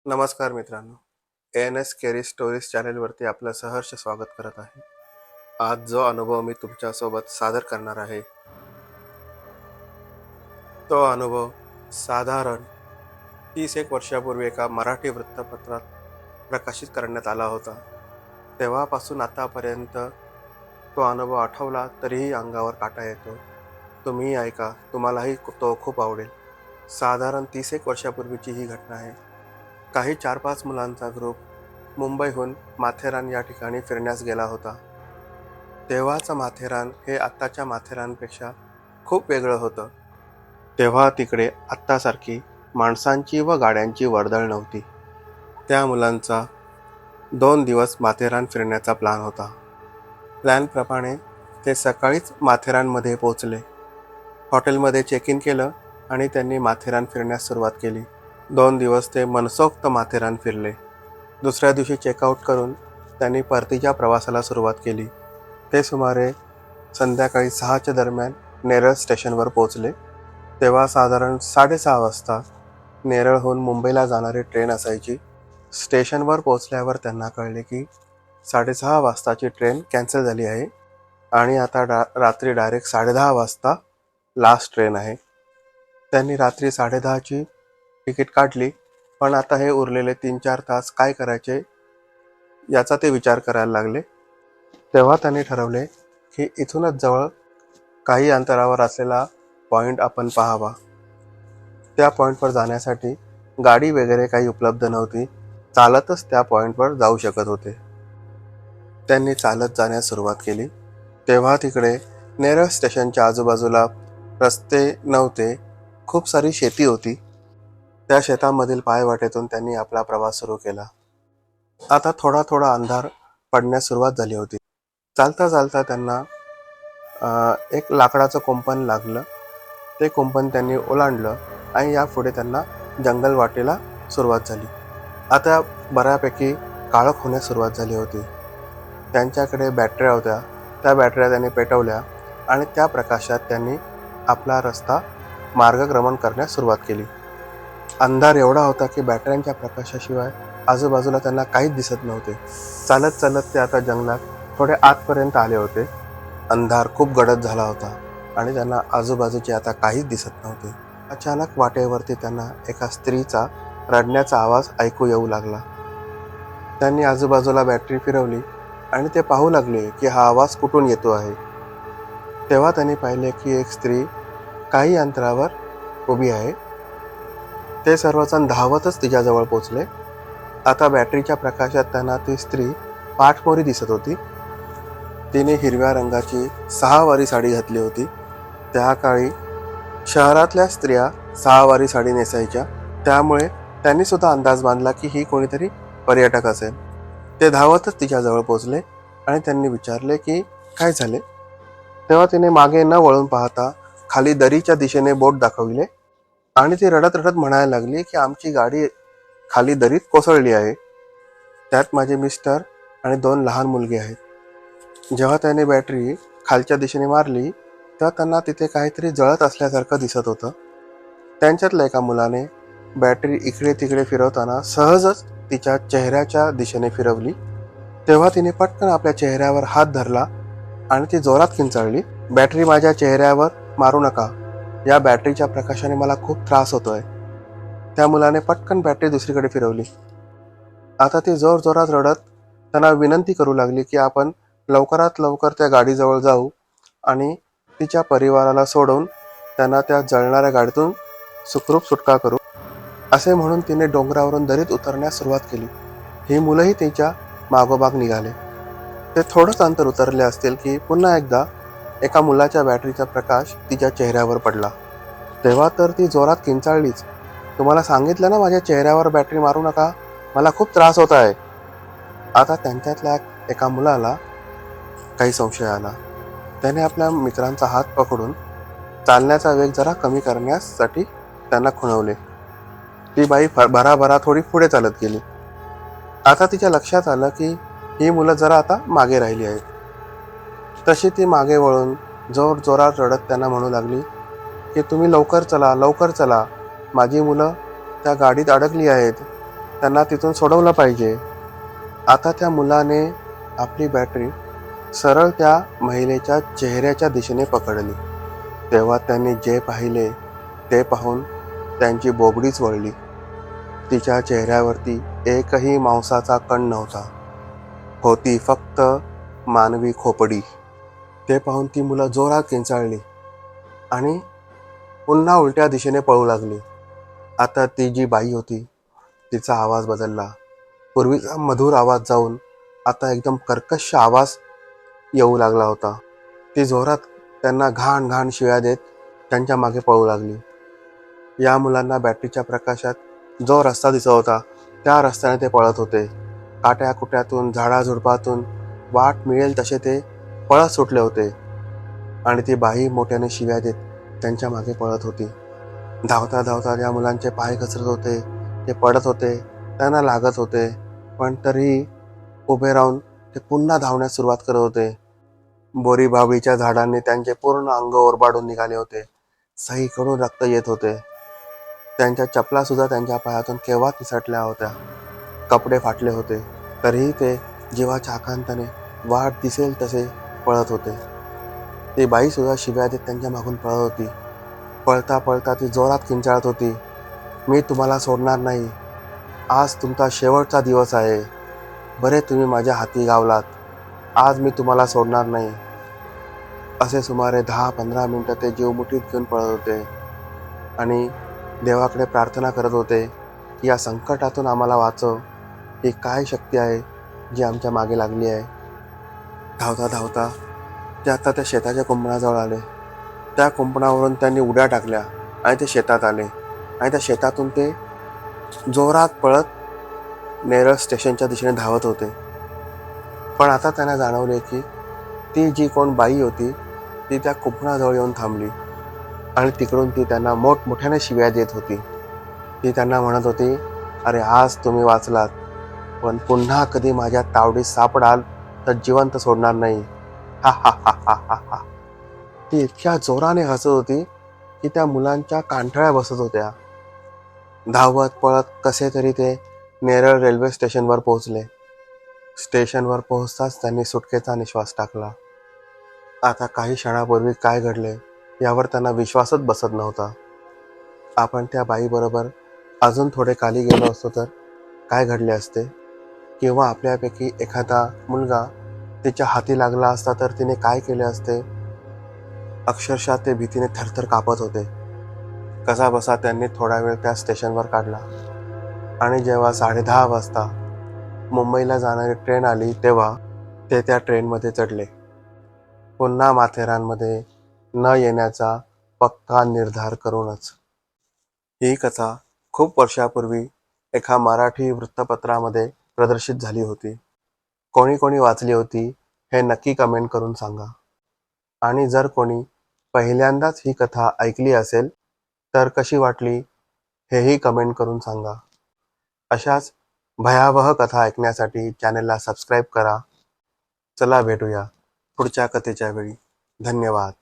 नमस्कार मित्रांनो, ANS carry stories चॅनेलवरती आपलं सहर्ष स्वागत करत आहे. आज जो अनुभव मी तुमच्यासोबत सादर करणार आहे तो अनुभव साधारण 30 वर्षापूर्वी एका मराठी वृत्तपत्रात प्रकाशित करण्यात आला होता. तेव्हापासून आतापर्यंत तो अनुभव आठवला तरीही अंगावर काटा येतो. तुम्ही ऐका, तुम्हालाही तो खूप आवडेल. साधारण 30 वर्षापूर्वीची ही घटना आहे. काही 4-5 मुलांचा ग्रुप मुंबईहून माथेरान या ठिकाणी फिरण्यास गेला होता. तेव्हाचं माथेरान हे आत्ताच्या माथेरानपेक्षा खूप वेगळं होतं. तेव्हा तिकडे आत्तासारखी माणसांची व गाड्यांची वर्दळ नव्हती. त्या मुलांचा 2 दिवस माथेरान फिरण्याचा प्लॅन होता. प्लॅनप्रमाणे ते सकाळीच माथेरानमध्ये पोहोचले. हॉटेलमध्ये चेक इन केलं आणि त्यांनी माथेरान फिरण्यास सुरुवात केली. 2 दिवस ते मनसोक्त माथेरान फिरले. दुसऱ्या दिवशी चेकआउट करून त्यांनी परतीच्या प्रवासाला सुरुवात केली. ते सुमारे संध्याकाळी 6च्या दरम्यान नेरळ स्टेशनवर पोहोचले. तेव्हा साधारण 6:30 वाजता नेरळहून मुंबईला जाणारी ट्रेन असायची. स्टेशनवर पोहोचल्यावर त्यांना कळले की 6:30 वाजताची ट्रेन कॅन्सल झाली आहे आणि आता रात्री डायरेक्ट 10:30 वाजता लास्ट ट्रेन आहे. त्यांनी रात्री 10:30ची तिकीट काढली, पण आता हे उरलेले 3-4 तास काय करायचे याचा ते विचार करायला लागले. तेव्हा त्यांनी ठरवले की इथूनच जवळ काही अंतरावर असलेला पॉईंट आपण पाहावा. त्या पॉईंटवर जाण्यासाठी गाडी वगैरे काही उपलब्ध नव्हती. चालतच त्या पॉईंटवर जाऊ शकत होते. त्यांनी चालत जाण्यास सुरुवात केली. तेव्हा तिकडे नेरळ स्टेशनच्या आजूबाजूला रस्ते नव्हते. खूप सारी शेती होती. त्या शेतांमधील पायवाटेतून त्यांनी आपला प्रवास सुरू केला. आता थोडा थोडा अंधार पडण्यास सुरुवात झाली होती. चालता चालता त्यांना एक लाकडाचं कुंपण लागलं. ते कुंपण त्यांनी ओलांडलं आणि यापुढे त्यांना जंगल वाटेला सुरुवात झाली. आता बऱ्यापैकी काळोख होण्यास सुरुवात झाली होती. त्यांच्याकडे बॅटऱ्या होत्या. त्या बॅटऱ्या त्यांनी पेटवल्या आणि त्या प्रकाशात त्यांनी आपला रस्ता मार्गक्रमण करण्यास सुरुवात केली. अंधार एवढा होता की बॅटऱ्यांच्या प्रकाशाशिवाय आजूबाजूला त्यांना काहीच दिसत नव्हते. चालत चालत ते आता जंगलात थोडे आतपर्यंत आले होते. अंधार खूप गडद झाला होता आणि त्यांना आजूबाजूचे आता काहीच दिसत नव्हते. अचानक वाटेवरती त्यांना एका स्त्रीचा रडण्याचा आवाज ऐकू येऊ लागला. त्यांनी आजूबाजूला बॅटरी फिरवली आणि ते पाहू लागले की हा आवाज कुठून येतो आहे. तेव्हा त्यांनी पाहिले की एक स्त्री काही अंतरावर उभी आहे. ते सर्वजण धावतच तिच्याजवळ पोचले. आता बॅटरीच्या प्रकाशात त्यांना ती स्त्री पाठमोरी दिसत होती. तिने हिरव्या रंगाची 6वारी साडी घातली होती. त्या काळी शहरातल्या स्त्रिया 6वारी साडी नेसायच्या, त्यामुळे त्यांनी सुद्धा अंदाज बांधला की ही कोणीतरी पर्यटक असेल. ते धावतच तिच्याजवळ पोचले आणि त्यांनी विचारले की काय झाले. तेव्हा तिने मागे न वळून पाहता खाली दरीच्या दिशेने बोट दाखविले आणि ती रडत रडत म्हणायला लागली की आमची गाडी खाली दरीत कोसळली आहे. त्यात माझे मिस्टर आणि 2 लहान मुलगे आहेत. जेव्हा त्याने बॅटरी खालच्या दिशेने मारली तेव्हा त्यांना तिथे काहीतरी जळत असल्यासारखं दिसत होतं. त्यांच्यातल्या एका मुलाने बॅटरी इकडे तिकडे फिरवताना सहजच तिच्या चेहऱ्याच्या दिशेने फिरवली. तेव्हा तिने पटकन आपल्या चेहऱ्यावर हात धरला आणि ती जोरात किंचाळली, बॅटरी माझ्या चेहऱ्यावर मारू नका. या बॅटरीच्या प्रकाशाने मला खूप त्रास होतोय. त्या मुलाने पटकन बॅटरी दुसरीकडे फिरवली. आता ती जोरजोरात रडत त्यांना विनंती करू लागली की आपण लवकरात लवकर त्या गाडीजवळ जाऊ आणि तिच्या परिवाराला सोडून त्यांना त्या जळणाऱ्या गाडीतून सुखरूप सुटका करू. असे म्हणून तिने डोंगरावरून दरीत उतरण्यास सुरुवात केली. ही मुलंही तिच्या मागोमाग निघाले. ते थोडंच अंतर उतरले असतील की पुन्हा एकदा एका मुलाच्या बॅटरीचा प्रकाश तिच्या चेहऱ्यावर पडला. तेव्हा तर ती जोरात किंचाळलीच, तुम्हाला सांगितलं ना माझ्या चेहऱ्यावर बॅटरी मारू नका, मला खूप त्रास होत आहे. आता त्यांच्यातल्या एका मुलाला काही संशय आला. त्याने आपल्या मित्रांचा हात पकडून चालण्याचा वेग जरा कमी करण्यासाठी त्यांना खुणवले. ती बाई भराभरा थोडी पुढे चालत गेली. आता तिच्या लक्षात आलं की ही मुलं जरा आता मागे राहिली आहेत. तशी ती मागे वळून जोर जोरात रडत त्यांना म्हणू लागली की तुम्ही लवकर चला, लवकर चला, माझी मुलं त्या गाडीत अडकली आहेत. त्यांना तिथून सोडवलं पाहिजे. आता त्या मुलाने आपली बॅटरी सरळ त्या महिलेच्या चेहऱ्याच्या दिशेने पकडली. तेव्हा त्यांनी जे पाहिले ते पाहून त्यांची बोबडीच वळली. तिच्या चेहऱ्यावरती एकही मांसाचा कण नव्हता. होती फक्त मानवी खोपडी. ते पाहून ती मुलं जोरात किंचाळली आणि पुन्हा उलट्या दिशेने पळू लागली. आता ती जी बाई होती तिचा आवाज बदलला. पूर्वीचा मधुर आवाज जाऊन आता एकदम कर्कश आवाज येऊ लागला होता. ती जोरात त्यांना घाण घाण शिव्या देत त्यांच्या मागे पळू लागली. या मुलांना बॅटरीच्या प्रकाशात जो रस्ता दिसत होता त्या रस्त्याने ते पळत होते. काट्याकुट्यातून झाडाझुडपातून वाट मिळेल तसे ते पळत सुटले होते आणि ती बाई मोठ्याने शिव्या देत त्यांच्या मागे पळत होती. धावता धावता या मुलांचे पाय घसरत होते. ते पडत होते, त्यांना लागत होते, पण तरीही उभे राहून ते पुन्हा धावण्यास सुरुवात करत होते. बोरी बाबळीच्या झाडांनी त्यांचे पूर्ण अंग ओरबाडून निघाले होते. सहीकडून रक्त येत होते. त्यांच्या चपला सुद्धा त्यांच्या पायातून केव्हा निसटल्या होत्या. कपडे फाटले होते, तरीही ते जीवाच्या आकांताने वाट दिसेल तसे पळत होते. ती बाई सुद्धा शिव्या देत त्यांच्या मागून पळत होती. पळता पळता ती जोरात किंचाळत होती, मी तुम्हाला सोडणार नाही. आज तुमचा शेवटचा दिवस आहे. बरे तुम्ही माझ्या हाती गावलात. आज मी तुम्हाला सोडणार नाही. असे सुमारे 10-15 मिनिटं ते जीव मुठीत घेऊन पळत होते आणि देवाकडे प्रार्थना करत होते की या संकटातून आम्हाला वाचव. ही काय शक्ती आहे जी आमच्या मागे लागली आहे. धावता धावता ते आता त्या शेताच्या कुंपणाजवळ आले. त्या कुंपणावरून त्यांनी उड्या टाकल्या आणि ते शेतात आले आणि त्या शेतातून ते जोरात पळत नेरळ स्टेशनच्या दिशेने धावत होते. पण आता त्यांना जाणवले की ती जी कोण बाई होती ती त्या कुंपणाजवळ येऊन थांबली आणि तिकडून ती त्यांना मोठमोठ्याने शिव्या देत होती. ती त्यांना म्हणत होती, अरे आज तुम्ही वाचलात, पण पुन्हा कधी माझ्या तावडीत सापडाल तर जिवंत सोडणार नाही. हा हा हा हा हा हा. ती इतक्या जोराने हसत होती की त्या मुलांच्या कांठळ्या बसत होत्या. धावत पळत कसे तरी ते नेरळ रेल्वे स्टेशनवर पोहोचले. स्टेशनवर पोहोचताच त्यांनी सुटकेचा निश्वास टाकला. आता काही क्षणापूर्वी काय घडले यावर त्यांना विश्वासच बसत नव्हता. आपण त्या बाईबरोबर अजून थोडे खाली गेलो असतो तर काय घडले असते, किंवा आपल्यापैकी एखादा मुलगा तिच्या हाती लागला असता तर तिने काय केले असते. अक्षरशः ते भीतीने थरथर कापत होते. कसा बसा त्यांनी थोडा वेळ त्या स्टेशनवर काढला आणि जेव्हा 10:30 वाजता मुंबईला जाणारी ट्रेन आली तेव्हा ते त्या ट्रेनमध्ये चढले. पुन्हा माथेरानमध्ये न येण्याचा पक्का निर्धार करूनच. ही कथा खूप वर्षापूर्वी एका मराठी वृत्तपत्रामध्ये प्रदर्शित झाली होती. कोणी कोणी वाचली होती हे नक्की कमेंट करून सांगा. आणि जर कोणी पहिल्यांदाच ही कथा ऐकली असेल तर कशी वाटली हेही कमेंट करून सांगा. अशाच भयावह कथा ऐकण्यासाठी चॅनेलला सबस्क्राईब करा. चला भेटूया पुढच्या कथेच्या वेळी. धन्यवाद.